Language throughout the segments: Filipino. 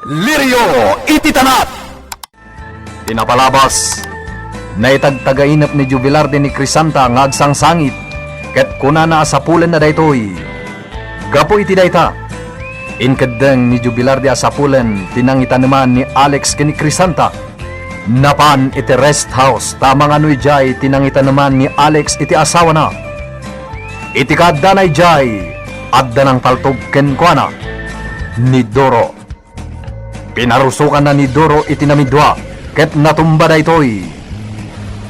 Lirio ititanap! Tinapalabas, na itagtagainap ni Jubilarde ni Crisanta ng agsang sangit, ket kuna na asapulan na daytoy. Gapo iti dayta, inkadeng ni Jubilarde asapulan, tinangita naman ni Alex kini Crisanta. Napan iti rest house, tamang ano'y jay, tinangita naman ni Alex iti asawa na. Iti kadanay jay, adda ng paltog kenkwana ni Doro. Pinarusukan na ni Doro iti namidwa, ket natumba daytoy.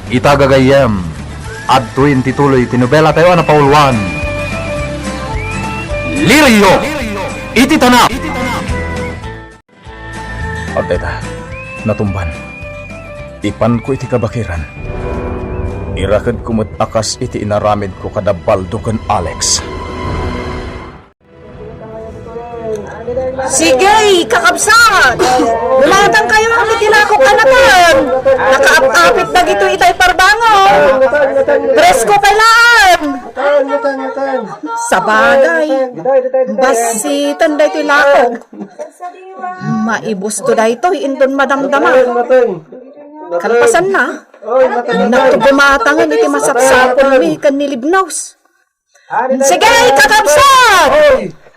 Itagagayem at tuwin tituloy tinubela tayo na paulwan. Lirio iti tanap! Adeta, natumban. Ipan ko iti kabakiran. Irakad kumot akas iti inaramid ko kada Baldo ken Alex. Sige, kakabsat! Lumatang kayo ang itinakok anatan! Nakaapapit na gito itay parbango! Presko kailan! Sa bagay, basitan da ito'y lakog. Maibus to da ito'y indon madamdama. Kalpasan na, natugumatangan iti masapsapon mi kan nilibnaws. Sige, kakabsat!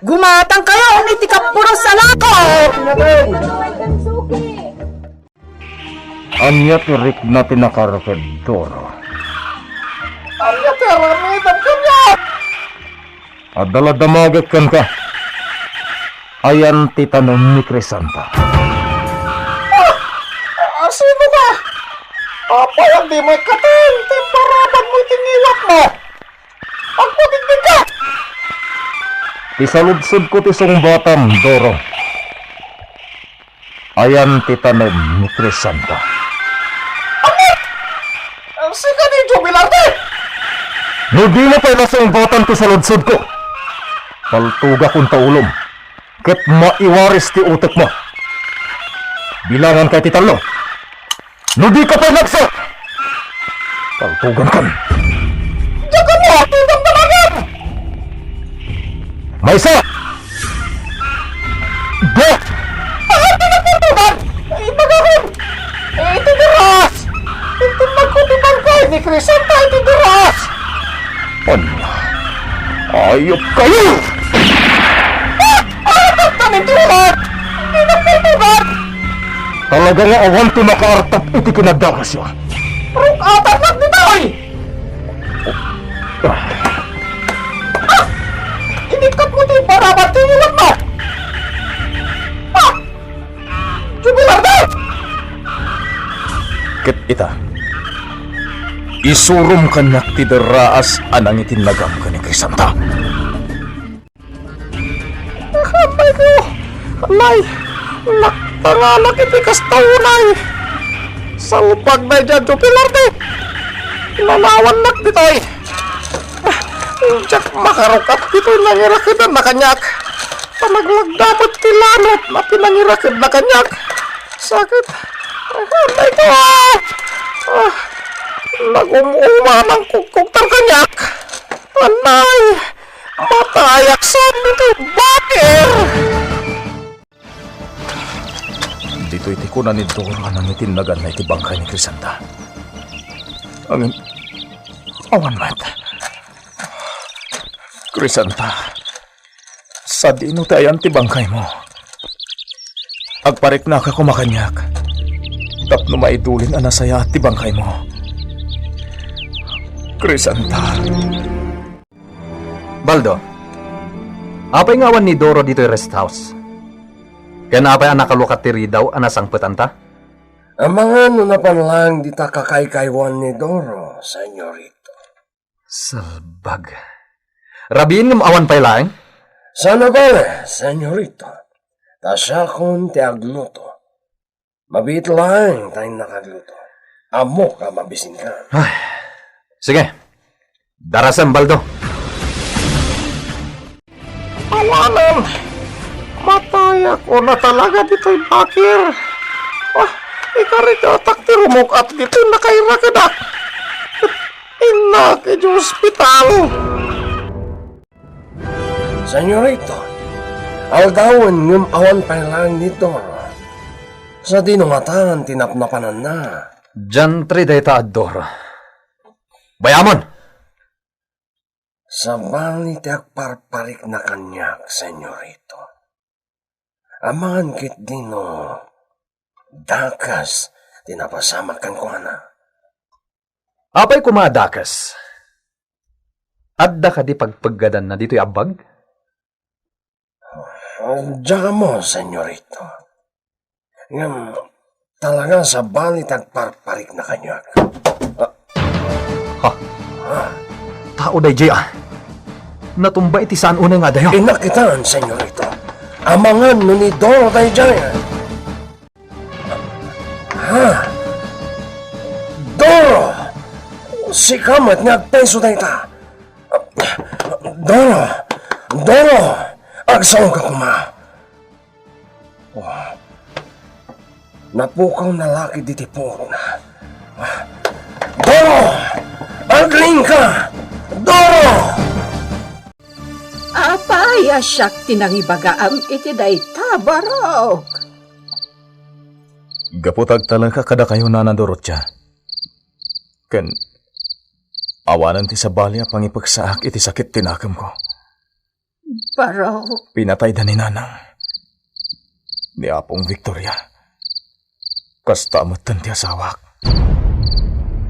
Gumatang kayo iti kapuros sa lakog! Anya tirik na tinakarapid, Doro. Anya teramitan kanya! Adala-damagat kan ka. Ayan titanom ni Crisanta. Sino ka? Apa yang di may katin? Timparaban mo itingiwat mo! Pagputigdig ka! Isaludsod ko ti batam, Doro. Ayan titanom ni Crisanta. Sika ni Jubilarde! No di na pa batam ti saludsod ko. Paltuga kong taulom. Ket maiwaris ti utek mo. Bilangan kay ti talo. No di ka pa nagsa! Paltugan kan. Diyagan mo! Tugang dalagan! May isa! Do! Pinagpuntugan! Ibagahon! Iti diras! Tintinag ko di bangkay ni Crisanta iti diras! Ano? Ayop kayo! Arat ka ni Turat! Pinagpuntugan! Talaga nga awan to nakaartap iti kinadakas yun. Ruk atat lang ditoy! Inikat mo di barabat tingilan mo! Jubilarde! Ket ita, isurum kanyak ti deraas anang itinagam ka ni Crisanta. Kamay ko! Alay! Naktangalak iti kastaunay! Salupag na dyan, Jubilarde! Lalawan nak ditoy! Diyak makarukat ditoy nangirakid na kanyak! Panaglagdapat tilanot na pinangirakid na kanyak! Sakit! Kamay ko! Nagumuma ng kukuktar kanyak! Anay! Matayak sa nito bakir! Dito iti kunan ni Doro anang itinagan na iti bangkay ni Crisanta. Angin, awan mat. Crisanta, sa dino tayan ti bangkay mo. Agparik na ka kumakanyak. Tapno maidulin anasaya ti bangkay mo. Crisanta. Baldo, apay ngawan ni Doro dito yung rest house? Kaya apay ang nakalukat tiri daw anasang petanta? Ang mga nunapan lang di ta kakaykaywan ni Doro, senyorito. Salbag. Rabiin ng awan pa'y laeng? Sana ba, senyorito? Tasya kon ti agluto. Mabit lang tayong nakagluto. Amo ka mabisin ka. Ay, sige. Darasan, Baldo. Awanan! Mataya ko na talaga dito'y bakir! Ikarikatak ti rumukat dito nakairakadak! Inak iti ospital! Senyorito, aldawan ngem awan pa lang ni Doro. Sa dinungatan, tinapnapanan na. Jantri dayta ador. Bayamon! Sa bali ti agparparik na kanyak, senyorito. Amangan kit dino, dakas, tinapasamak kan ko na. Apay kumadakas. Adda ka di pagpaggadan na dito'y abag? Diyan mo, senyorito. Ngam, talaga sa bali tagparparik na kanyak. Tao day jay ah. Natumba iti saan unay nga dayo. Inakitaan, senyorito. Amangan no ni Doro tayo dyan. Doro! Si Kamat nagpeso tayo ta. Doro! Doro! Agsaon ka kuma. Napukaw na laki diti puro na. Doro! Agling ka! Doro! Apay asyak tinangibagaam iti dayta, Barok. Gaputag talaga kada kayo nanadorotya. Ken, awanan ti sa balya pangipagsaak iti sakit tinakam ko. Barok, Pinatay da ni Nanang. Ni Apong Victoria. Kastamatan ti asawak.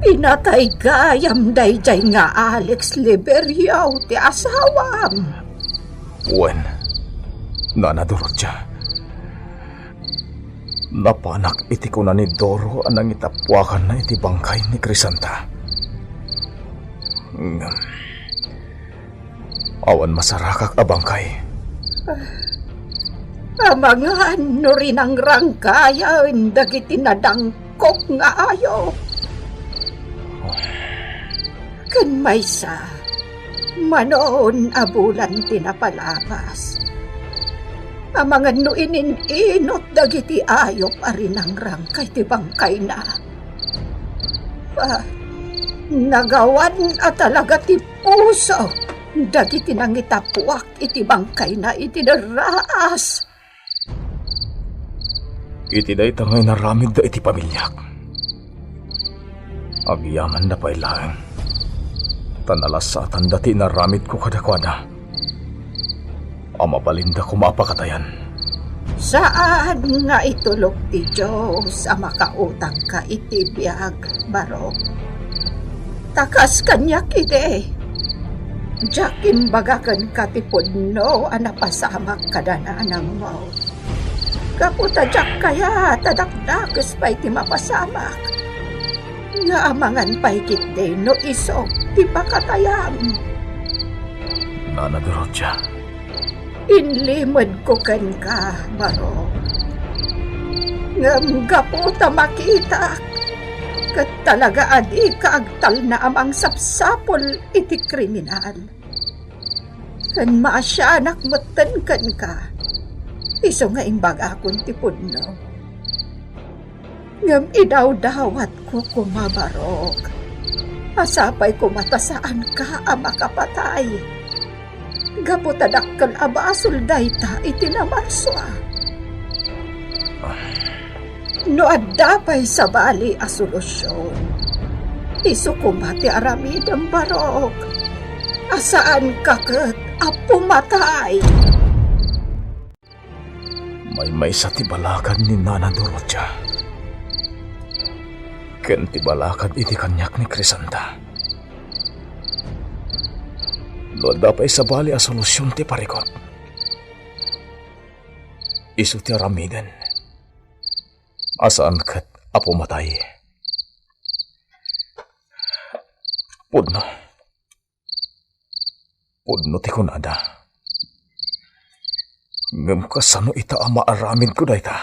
pinatay gayam dayjay nga Alex Liberiaw ti asawam. Wen, nanadorotya. Napanak iti kuna ni Doro anang itapwakan na iti bangkay ni Crisanta. Awan masarakak a bangkay. Amangan no rin ang rangkayan dagiti nadangkok nga ayo. Kan maysa, manoon abulan tinapalabas. Amangan no ininot dagiti ayop arin ang rangkay ti bangkay na. Nagawan at talaga ti puso. Dagiti nang itapuak iti bangkay na iti naraas. Iti day tangay naramid da iti pamilyak. Agyaman na pailang. Tanalasatan dati naramid ko kadakwada. Amabalinda ko maapakatayan. Saan nga itulog ti Diyos ang makautang ka iti biyag, Barok? Takas kanyak ide. Jakim bagakan katipod no anapasamak kadananang mo. Kaputa jak kaya tadakdakas pa iti mapasamak. Nga amangan paikit de no isok ti pakatayam. Nanadorotya. Inlimod ko kan ka, Barok. Ngam kaputa makita. Kat talaga adi kaagtal na amang sapsapol iti kriminal. Kan maasyanak matan kan ka. Iso nga imbaga akong tipod no. Ngam idaw-dawat ko kumabarok. Asapay kumatasaan ka ang makapatay. Gaputadakkel abasol dayta iti namarswa. No addapay sa bali a solusyon. Isu kumati aramidang Barok. Asaan kaket a pumatay. May sa tibalakad ni Nana Dorotya. Ken tibalakad iti kanyak ni Crisanta. Loda pa sa bali a solusyon ti parikot. Isu ti aramidan. Asaan kat apo matay. Pudno. Pudno ti kunada. Ngam kasano ita ama aramid ko dayta.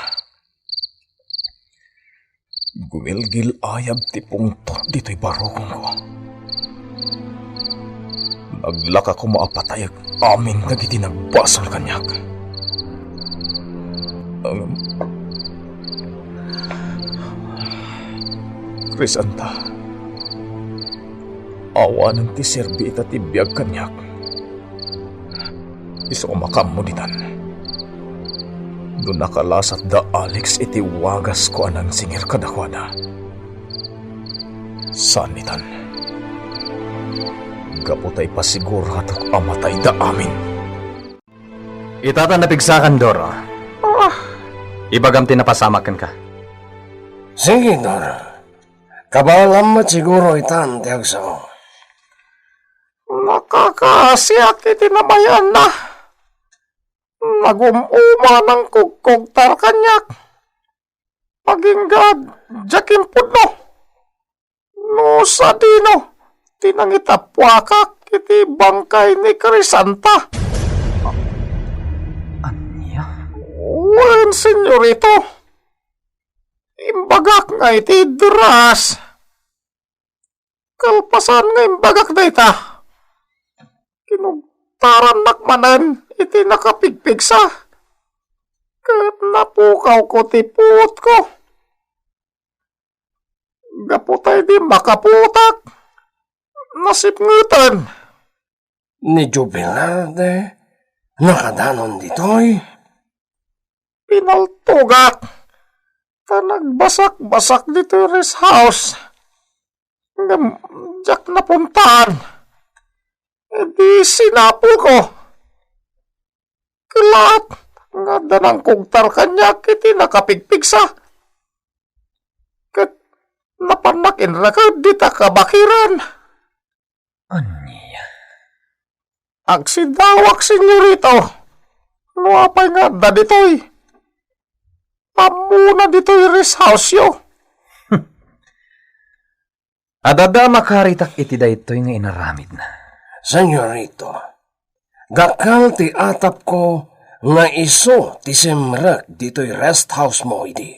Gumilgil ayab ti pungtot dito'y barokong ko. Naglaka ko maapatayag amin dagiti nagbasol kanyak. Crisanta, awanan ti serbi ita ti biyag kanyak. Iso makam mo ditan. No nakalasat da Alex iti wagas ko anang singir kadakwada. Sanitan. Gaputay pasiguratok amatay da amin. Itata napigsakan, Doro. Ibagam tinapasamakan ka. Sige, Dor. Kabalamat siguro itan tiyag sa ko. Nakakasiyak iti namayan na. Nagumuma ng kugkugtar kanyak. Paginggad, jakim puno. No sa dino, tinangitapwakak iti bangkay ni Crisanta. Anya? Wen, senyorito. Imbagak nga iti dras. Kalpasan nga imbagak na ita. Kinugtaran nakmanan iti nakapigpigsa. Kat napukaw ko tiput ko. Gaputay di makaputak. Nasipngutan. Ni Jubilarde, nakadanon ditoy. Pinaltugak. Nagbasak-basak dito yung rest house. Diyak napuntaan. E di sinapo ko. Kalat. Nga danang kugtar kanya kiti nakapigpigsa. Kat napanakin raka dita kabakiran. Anya? Agsidawak senyorito. Nuapay nga da ditoy. Pamuna dito yung rest house yo. Adada makaritak iti daytoy nga inaramid na. Senyorito, gakal ti atap ko nga iso ti simrek dito'y rest house mo idi.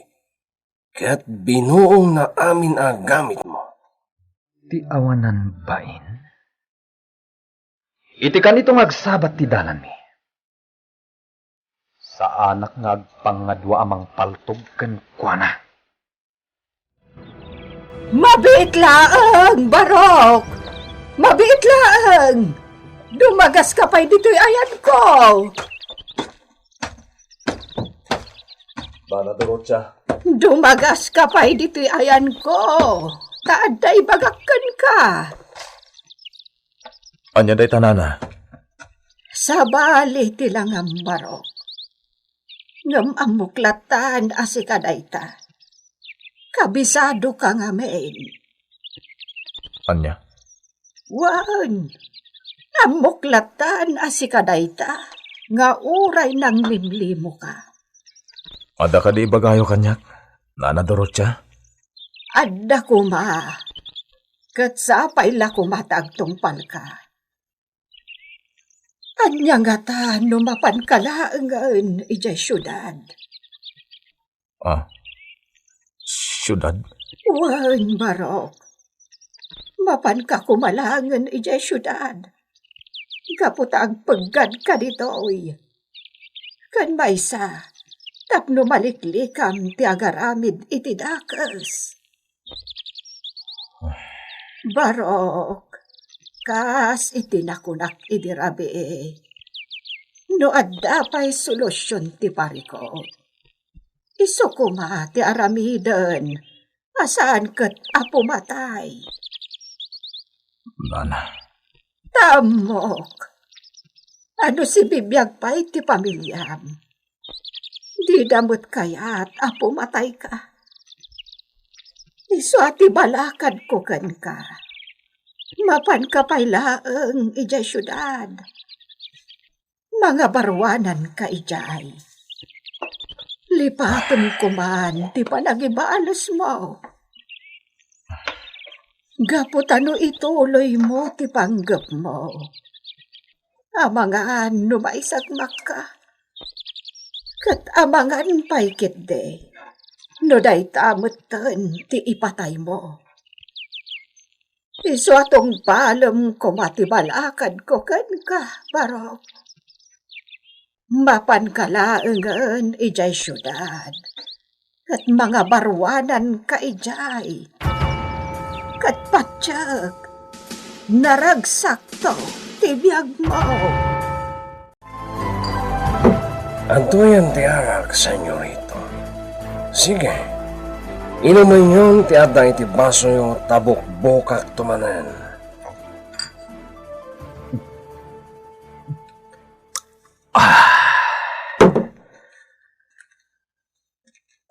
Ket binuong na amin ang gamit mo. Ti awanan bain? Iti kanitong agsabat ti dalan mi. Sa anak nga agpangadwa amang paltog ken kuana. Mabit laang, Barok! Mabit laang! Dumagas ka pa'y dito'y ayan ko! Bana Dorocha. Dumagas ka pa'y dito'y ayan ko! Taaday bagakan ka! Anya day tanana. Sa bali tilang ang Barok. Ngam amuklatan asikadayta. Kabisado ka nga main. Anya? Wan, amuklatan asikadayta. Nga uray ng limlimo ka. Ada ka di bagayo kanyak? Nana Dorocha? Adda kuma. Kat sapay la kumatagtong palka. Anya nga ta numapan kalaangan ijay syudad. Ah, syudad? Wan, Barok. Mapan ka kumalangan ijay syudad. Kaputag paggad ka ditoy. Kan maysa, tapno maliklikam ti agaramid iti dakas. Barok, kas iti nakunak iti rabi. No adda pa'y solusyon ti parikot. Iso kuma ti aramiden, asaan kat apumatay. Nana. Tamok. Ano si bibiyag pa'y ti pamilyam. Di damot kaya't apumatay ka. Iso ati balakad ko kan ka. Mapan ka pa'y laeng ijay syudad. Mga barwanan ka ijay. Lipaten ko man, di pa nagibaalos mo. Gaputano ituloy mo, ti panggap mo. Amangan numaisagmak ka. Kat amangan pa'y kitde. No day tamutan, ti ipatay mo. Iso atong palam ko matibalakad ko kan ka, Barok. Mapan kalaangan ijay syudad. At mga barwanan ka ijay. Kat patsyag, naragsak to, tibiyag mo. Antuyan ti arak, senyorito. Sige, inumin yun ti adang iti baso yung tabok-bokak tumanan.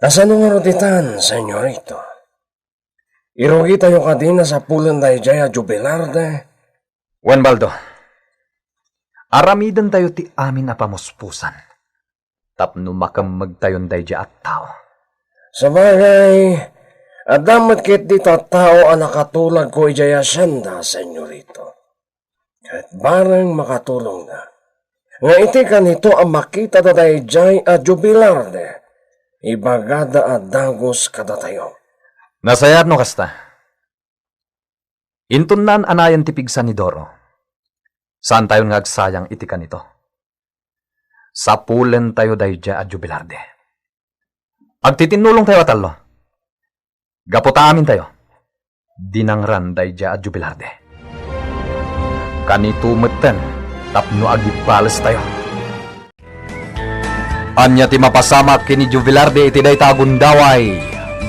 Nasaan nga rotitan, senyorito? Irogi tayo ka din na sa pulan da Jaya Jubilarde. Juan Baldo, aramidan tayo ti amin na pamuspusan. Tapno makamag tayon dayja at tao. Sa bagay, adamat kit dito tao ang nakatulag ko Jaya Senda, senyorito. Kahit barang makatulong na. Nga iti kanito ang makita da Jaya a Jubilarde. Ibagada at dagos kada tayo. Nasayad no kasta. Intunan anayan ti pigsa ni Doro. Saan tayo ngagsayang iti kanito? Sa pulen tayo dayja at Jubilarde. Agtitinulong tayo atalo. Gaputa amin tayo. Dinangran dayja at Jubilarde. Kanito meten tapno agipalas tayo. Anya ti mapasamak kini Jubilarde iti dayta agundaway.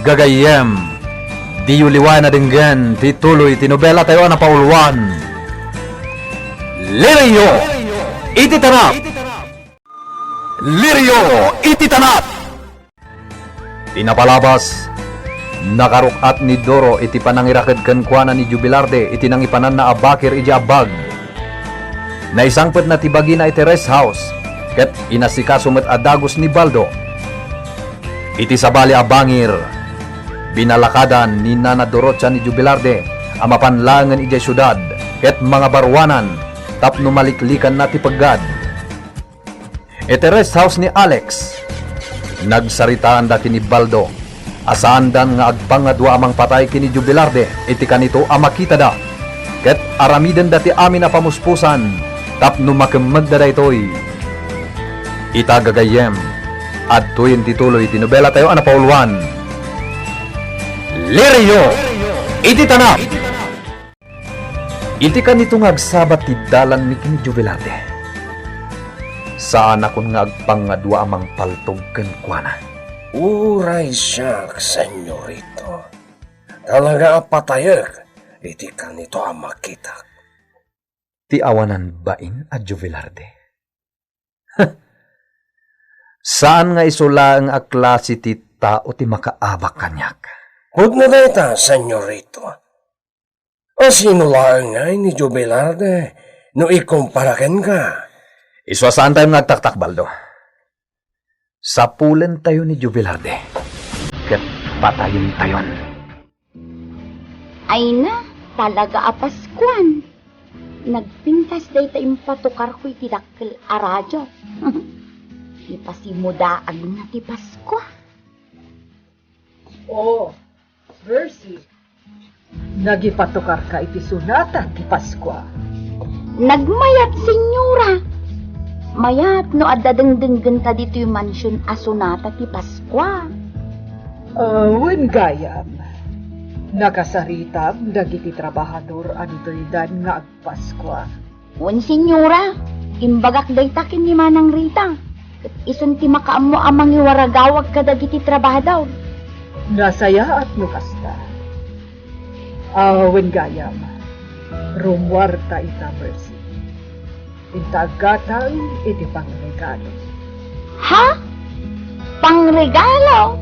Gagayem. Di uliwan na dinggan ti tuloy ti nobela tayo na paulwan. Lirio iti tanap. Lirio iti tanap. Tinapalabas. Nakarukat ni Doro iti panangirakad kankwana ni Jubilarde iti nang ipanan na abakir iti abag. Naisangpet na tibagi na iti rest house. Ket inasikasumet adagos ni Baldo. Iti sabali abangir, binalakadan ni Nana Dorocha ni Jubilarde, amapanlangan iti syudad, ket mga barwanan, tapno maliklikan na ti paggad. Iti rest house ni Alex, nagsaritaan da kini Baldo, asaandan nga agpangadwa amang patay kini Jubilarde, iti kanito amakita da, ket aramiden dati amin na pamuspusan, tapno makemagda da itoy. Itagagayem at tuyin tituloy tinobela tayo anapaulwan. Lirio iti tanap. Iti kanito nga agsabat ti dalan ni kini Jubilarde. Saan akon nga agpangadwa amang paltog kenkwana. Uray siya, senyorito. Talaga apatayag, iti kanito ang makita. Ti awanan bain at Jubilarde. Saan nga isula ang aklase ti tao ti makaabak kanyak? Hud na data, senyorito. O sino lang nga ni Jubilarde no ikumparakan ka? Iswa saan tayo nagtaktak, Baldo? Sa pulen tayo ni Jubilarde. Ket patayin tayon. Ay na, talaga apaskuan. Nagpintas day tayong patukar ko'y tidakkel a radyo. Ipasimudaag na ti Pasko. Oh, Mercy. Nagipatukar ka iti sunata ti Pasko. Nagmayat, senyora. Mayat no adadengdenggen ta dito yung mansyon asunata ti Pasko. Wen gayam. Nakasaritab dagiti trabahador anitoy dan nga agpasko. Wen, senyora, imbagak day takin ni Manang Rita. Isun ti makaammo amang iwaragawag kadagiti trabahador. Nasaya at nukasta. Wen gayam. Rumwarta ita Mercy. Intagatang iti pangregalo. Ha? Pangregalo?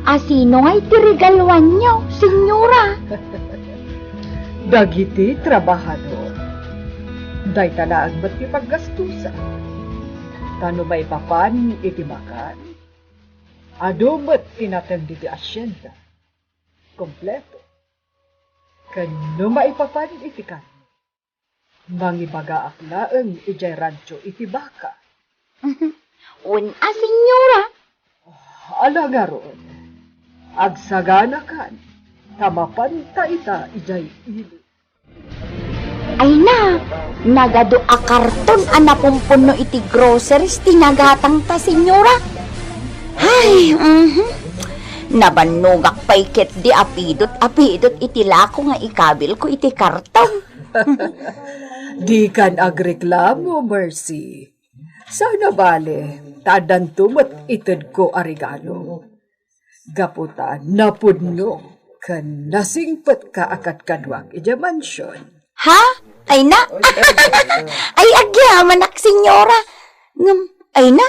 Asino nga iti regaluan nyo, senyora? Dagiti trabahador. Day talaang ba't ti paggastusa? Tano may papan iti makan? Ado ba't tinatang di asyenda? Kompleto. Kano maipapan iti kan? Mangibaga aklaan iti rancho iti baka. Un, senyora? Ala nga ron. Agsagana kan. Tamapan ta ita ijay ili. Ay na, nagado a karton anapumpuno iti groceries tinagatang ta, senyora. Ay, nabanugak pa ikit di apidot iti lako nga ikabil ko iti karton. Di kan agreklamo, Mercy. Sana bale, tadan tumat itad ko arigalo. Gaputa, napudno, kan nasingpat ka akat kadwag ija mansyon. Ha? Ay na? Ay agyaman ak, senyora. Ay na,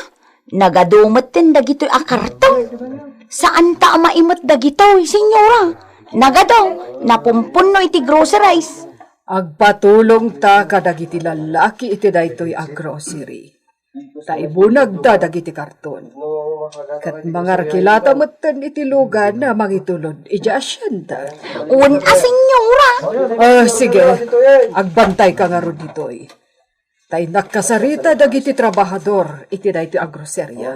nagadumat din dagito'y akarto. Saan ta maimot dagito'y, senyora? Nagadaw, napumpuno iti groceries. Agpatulong ta kadagiti lalaki iti daytoy a grocery. Taibunag da dagiti karton. Kat mga kilata matan iti lugan na mangitulod ija asyenda. Un senyora. Sige, agbantay ka nga ron ditoy. Tay nakasarita dagiti trabahador iti daytoy a grocerya.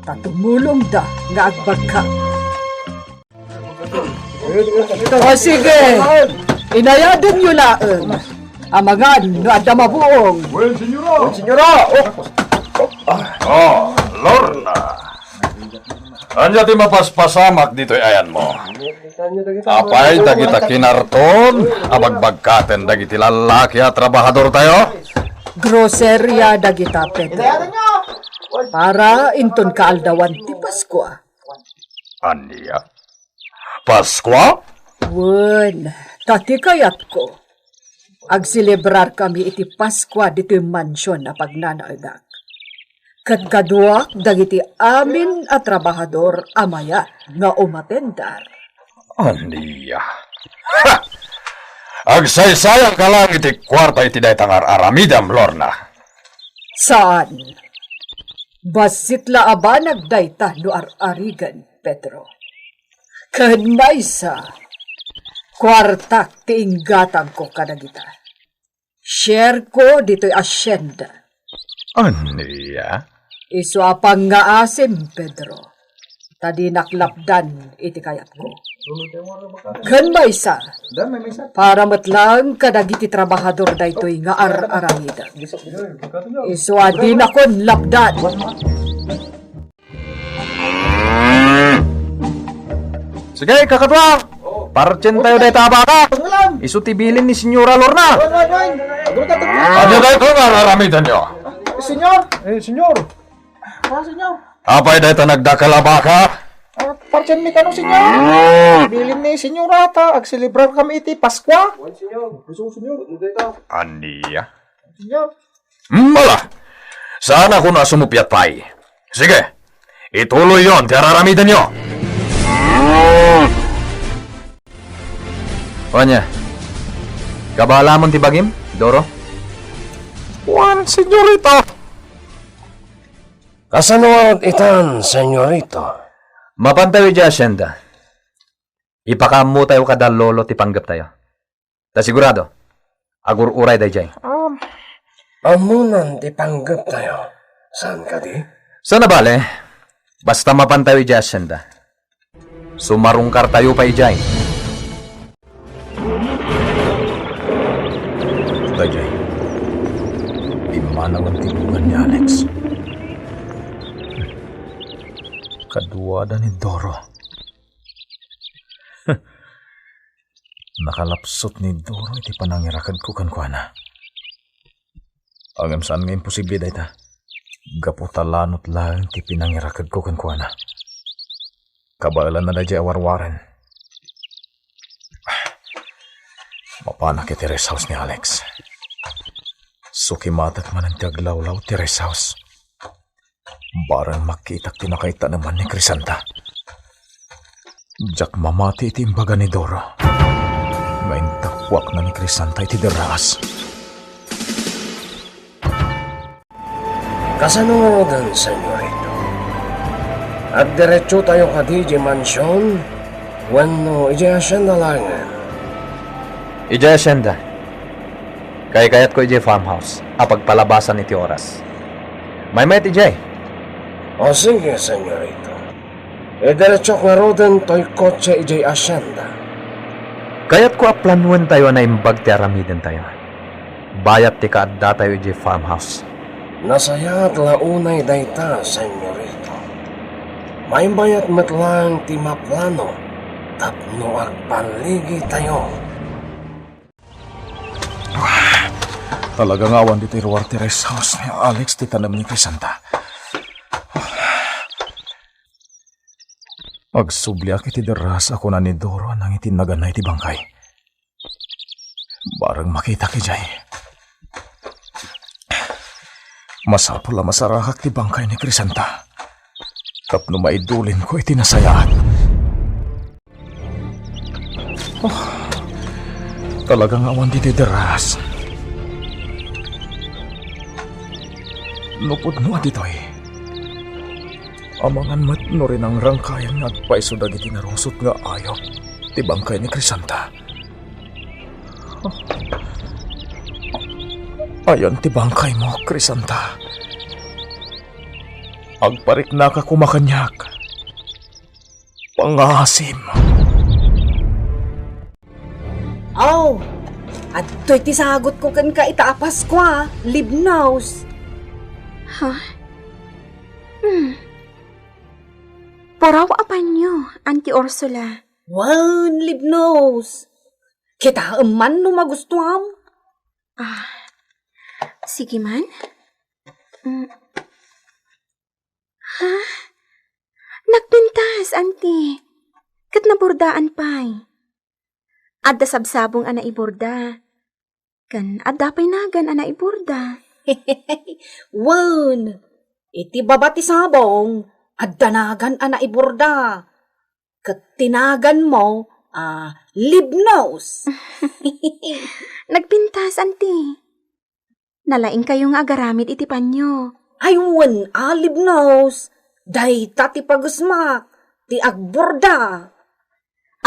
Tatumulong da nga agbagka. Sige, inayadan nyo laeng. Amangan, no adda mabuong. Lorna. Anya ti mapaspasamak dito'y ayan mo. Apay dagita kinarton, abagbagkaten dagiti lalaki at trabahador tayo. Grocerya dagita Pedro. Para inton kaaldawan ti Pasko. Anya? Paskwa? Wen, tati kayat ko. Agsilebrar kami iti Pasko dito yung mansyon na pagnanaanak. Kadkaduak dagiti amin at trabahador amaya nga umatendar. Anya? Ha! Agsaysayang ka lang iti kwarta iti daytangar aramidam, Lorna. Saan? Basit la aba nagdayta no ar-arigan, Pedro. Kanaysa, kwarta tiinggatang ko kadagita. Share ko dito'y asyenda. Anya? Isu apang nga asim, Pedro. Tadi naklapdan iti kayat ko. Kanaysa, para matlang kadagiti trabahador daytoy nga ar-aramidan. Isu adin akon lapdan. Sige, kakatwa! Parchen tayo dahi tabaka! Isu tibilin ni Senyora Lorna! Ano dahi ko nga naramitan nyo? Senyor. Apay dahi ta nagdakalabaka? Parchen mi kanong senyor. Bilin ni senyor ata. Agselebrar kami iti Paskwa. Aniya? Senyor. Mala! Saan ako na sumupyat pay? Sige, ituloy yon, tiararamitan nyo! Onya, kabalamon ti bagim, Doro? Juan, senyorito. Kasanod itan, senyorito. Mapantayo di asyenda. Ipakamu tayo kada lolo ti panggap tayo. Ta sigurado, agur-uray day jay. Amunan di panggap tayo. Saan ka di? Sana bale, basta mapantayo di asyenda. Sumarungkar tayo pa ijay. Dayjay, imanaw ang tibugan ni Alex. Kaduwada ni Doro. Nakalapsot ni Doro iti panangirakad ko kankwana. Agam saan nga imposible dayta. Gaputalanot lang ti pinangirakad ko kankwana. Kabaalan na dayjay awarwaran. Mapanak iti rest house ni Alex. Sukimatat man ang tiaglawlaw ti rest house. Barang makitak tinakaita naman ni Crisanta. Jak mamati iti imbaga ni Doro. Ngayon takwak na ni Crisanta iti deraas. Kasanodan, senyorito. At diretso tayo ka DJ Mansion. Wano, ija asyenda langan. Ijay asyenda. Kaya-kayat ko ijay farmhouse. Apagpalabasan iti oras. May met ijay. O sige, senyorito. E diretso nga roden to'y kotse ijay asyenda. Kayat ko aplanuan tayo na imbag ti aramiden tayo. Bayat ti kaadda tayo ijay farmhouse. Nasayat launay dayta, senyorito. May bayat matlang ti maplano. Tapno agpaligi tayo. Talagang awan dito yung Rest House ni Alex ti tanam ni Crisanta. Agsubliak iti deras ako na ni Doro nang itinaganay ti bangkay. Barang makita ki Jay. Masapula masarakak ti bangkay ni Crisanta. Tapno maidulin ko iti nasayaan. Talagang awan diti deras. Nupod no aditoy. Amangan mat no rin ang rangkayan nga agpaiso dagiti narungsot nga ayo ti bangkay ni Crisanta. Ayan ti bangkay mo, Crisanta. Agparik na ka kumakanyak. Pangasim. Oh, at to'y tisagot ko kan ka itaapas ko libnaws. Poraw apan nyo, Auntie Ursula. Wan, libnaws. Kita eman no magustuham. Sige man. Nagpintas, Auntie. Kat naburdaan pa'y. Adda sabsabong ana iburda. Kan adda pa'y nagan ana iburda. Wan, iti babati sabong, at danagan ana iburda. Katinagan mo, libnaws. Nagpintas, Auntie. Nalaing kayo nga agaramid iti panyo. Aywan, libnaws. Day tati pagusmak, ti agburda.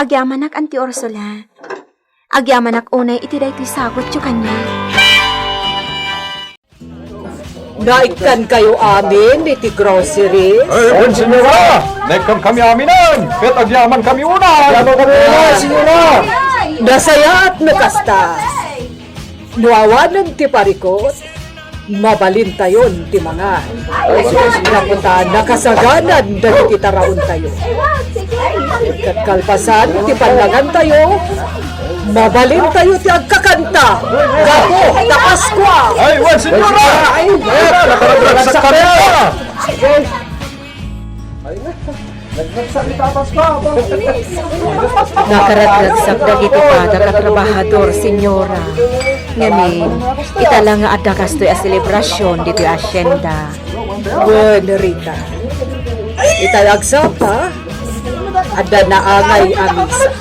Agyamanak, Auntie Ursula. Agyamanak unay iti daytoy sagot yu kanya. Naikan kayo amin, iti groceries. Ay, senyora! Naikam kami aminan! Pet agyaman kami una! Agyaman kami una, senyora! Nasaya at nakasta. Nuawanan ti parikot, mabalin tayon ti mga. Napunta nakasaganan dahil kita raon tayo. Katkalpasan ti panlangan tayo, mabalin tayo ti agkakanta. Gapo, tapaskwa. Ay, wan, senyora! Ay, nakaragsak kami! Nakaragsak dagiti pada katrabahador, senyora. Ngamin, itala nga adda kastoy a selebrasyon dito asyenda. Bueno, Rita. Italagsak pa. Adda naangay amisa.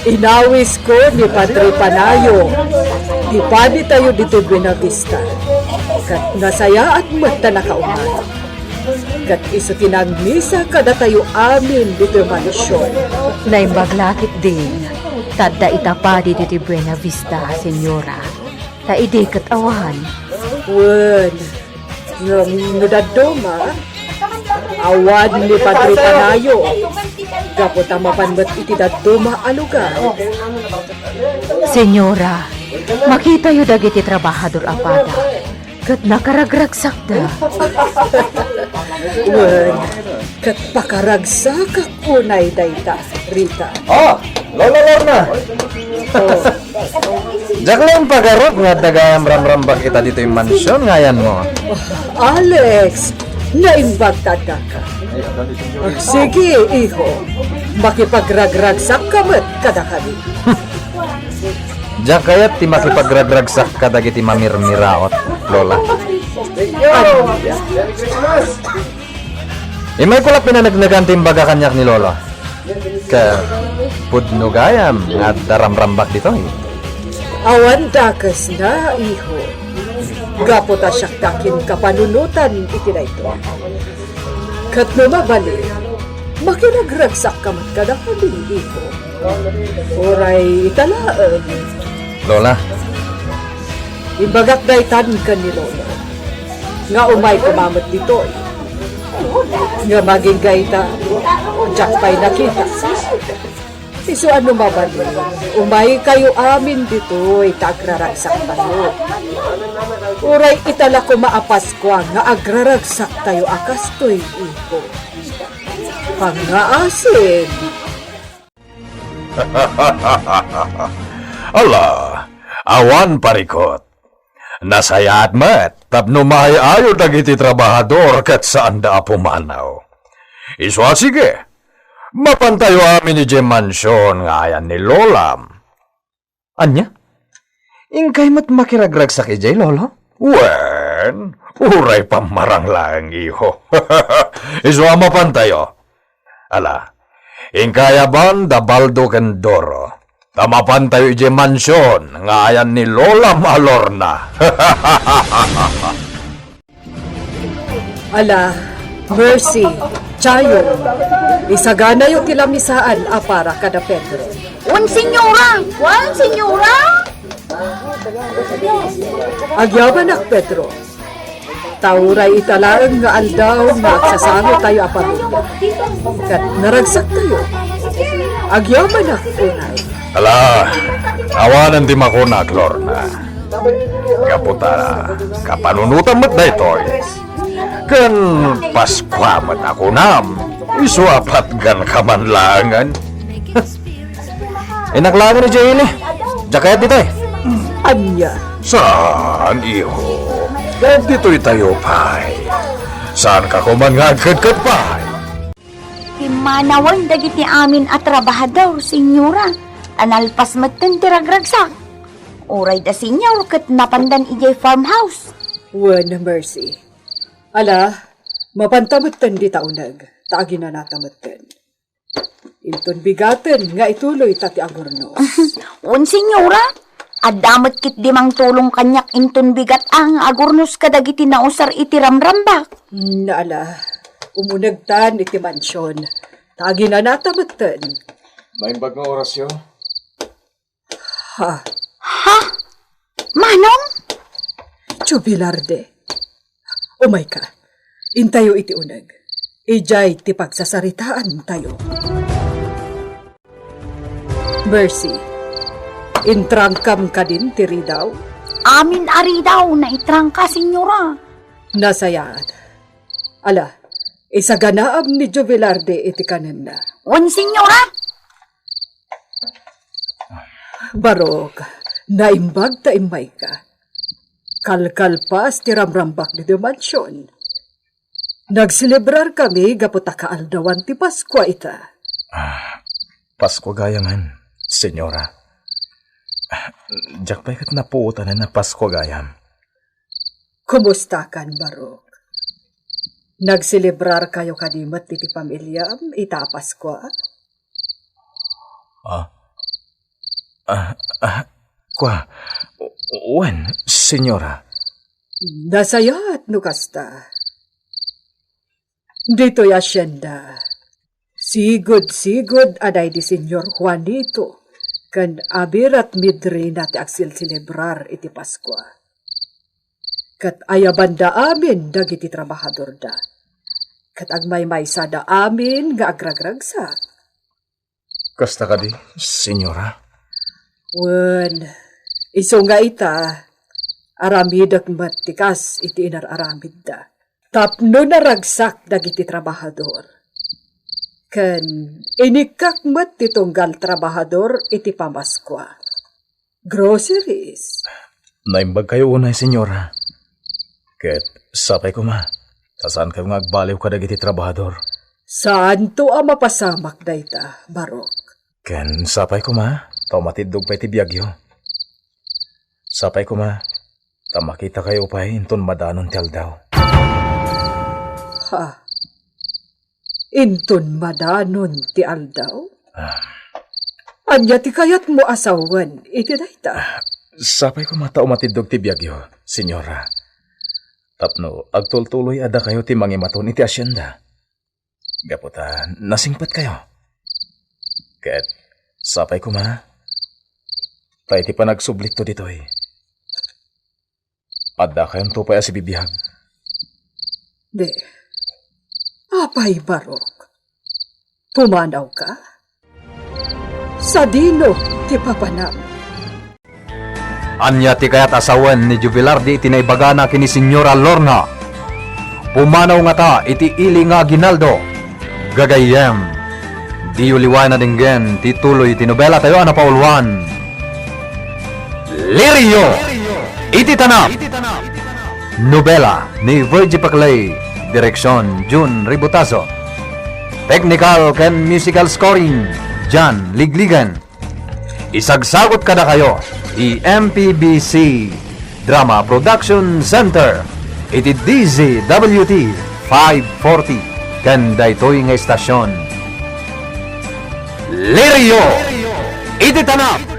Inawis ko ni Padre Panayo. Di pa di tayo dito Buena Vista. Kat nasaya at mata nakauman. Kat iso tinagmisa kada tayo amin dito mansyon. Naimbaglakit din. Tadda itapa di dito Buena Vista, senyora. Taidi katawahan. Wen, yung nadadoma, awan ni Padre Panayo. Gapot ang mapanbat iti dadoma alugar. Senyora, makita yu dagiti trabahador apada. Kat nakaragragsak da. Wen, kat pakaragsak ako na dayta, Rita. Lola Lorna! Jaklan pagarot nga tagayam ram-rambak kita dito yung mansyon ngayan mo. Alex, naimbagtada ka. Sige, iho, makipagragragsak ka mo't kada kami. Jak kayat ti makipagragragsak ka dagiti mamirmiraot, Lola. Imay kulap pinanagnagan timbaga kanyak ni Lola. Ka pudno gayam nga daram-rambak dito eh. Awan dakas na, iho. Gapo ta siyak takin kapanunutan iti na ito. Kat lumabali, makinagragsak ka mat kada kami, iho. Oray italaan. Lola, Imbagak daytan ka ni Lola. Nga umay kumamot dito eh. Nga maging gaita, jak pa'y nakita. Iso ano mabali, umay kayo amin dito, itagraragsak tayo. Uray itala ko maapas ko nga agraragsak tayo akastoy iko. Pangaasin. ala, awan parikot. Nasayaat mat, tapno mahayayo dagiti trabahador kat saan da pumanaw. Iswa sige, mapantayo amin ni Jem Mansyon nga ayan ni Lolam. Anya? Ingkay mat makiragrag sa kijay, lolo? Wen, uray pamarang lang iho. Iswa mapantayo. Ala, ingkayaban da baldo ken Doro. Tamapantayo ije mansyon nga ayan ni Lola Malorna. Ala, Mercy, Chayo, isagana yung kilamisaan para kada Pedro. Un senyora! Wan senyora! Agyabanak, Pedro. Tauray italaan nga aldaw nga agsasango tayo apamilya. Kat naragsak tayo. Agyabanak, unay. Ala, awanan di makunak, Lorna. Kaputa, kapanunutan mo't na ito'y. Kan Paskwa mo't ako nam. Isuapat gan kamanlangan. Inaklangan ni Jayle. Jakayat dito eh. Anya, Saan, iho? Dito'y tayo, pay. Saan ka kumangagkad pay? Timanawan dagiti amin at trabahador, senyora. Analpas matten tiragragsak. Uray da senyor kat napandan ijay farmhouse. wan Mercy. Ala, mapantamutan di taunag. Taagi na natamutan. Inton bigaten nga ituloy tati agurno. Un senyora, adamat kit dimang tulong kanyak inton bigat ang agurnos kadagiti nausar iti ramrambak. Naala, umunagtan iti mansyon. Taagi na natamutan. May bagang orasyon? Ha, Ha? Manong? jubilarde. Umay ka, intayo iti unag. Ijay ti pagsasaritaan tayo. Mercy, intrangkam ka din tiri daw. Amin ari daw na itrangka, senyora. Nasayaan. Ala, isaganaam ni Jubilarde iti kanen na. Un senyora? Barok, naimbag ta imay ka. Kalkalpas ti ramrambak ni Mansyon. Nagsilebrar kami gaputa kaaldawan ti Paskwa ita. Pasko gayaman, senyora. Jak pa'y kat napuutan na Pasko gayam. Kumusta kan, Barok? Nagsilebrar kayo kadimat ti pamilyam ita Paskwa? Kwa, wen, senyora. Nasayat no kasta. Dito y asyenda. Sigod aday di Senyor Juanito. Kan abirat midri nati aksil silebrar iti Paskwa. Kat ayabanda amin dagiti trabahador da. Kat agmay sada amin nga agragragsak. Kasta ka di, senyora. Wen, iso nga ita, aramidak matikas iti inararamid da. Tapno naragsak dagiti trabahador. Ken inikak mat titunggal trabahador iti pamaskwa. Groceries. Naimbag kayo unay, senyora. Ket, sapay ko ma. Saan kayo nga agbaliw ka dagiti trabahador? Saan to ang mapasamak da ita, Barok? Ken, sapay ko ma. Tao matidog pa iti biyagyo. Sapay ko ma. Ta makita kayo pa inton madanon ti aldaw. Ha? Inton madanon ti aldaw? Anya ti kayat mo asawan, iti dayta. Sapay ko ma tao matidog ti biyagyo, senyora. Tapno, agtultuloy ada kayo ti mangimaton iti asyenda. Gaputa, nasingpat kayo. Ket, sapay ko ma. Tayo ti panagsublit to dito eh. Adda kayong tupay si bibihag. De, apay Barok, pumanaw ka? Sa dino ti papanam. Anya ti kayat asawan ni Jubilardi iti naibagana kini Senyora Lorna. Pumanaw nga ta iti ili nga ginaldo. Gagayem. Di uliwan na dinggen ti tuloy ti nobela tayo na paulwan. Lirio! Iti tanap. Nobela ni Virgie Paclay. Direksyon June Ributaso. Technical ken musical scoring John Ligligan. Isagsagot kada kayo MPBC Drama Production Center. Iti DZWT 540 kan daytoy nga estasyon. Lirio! Iti tanap!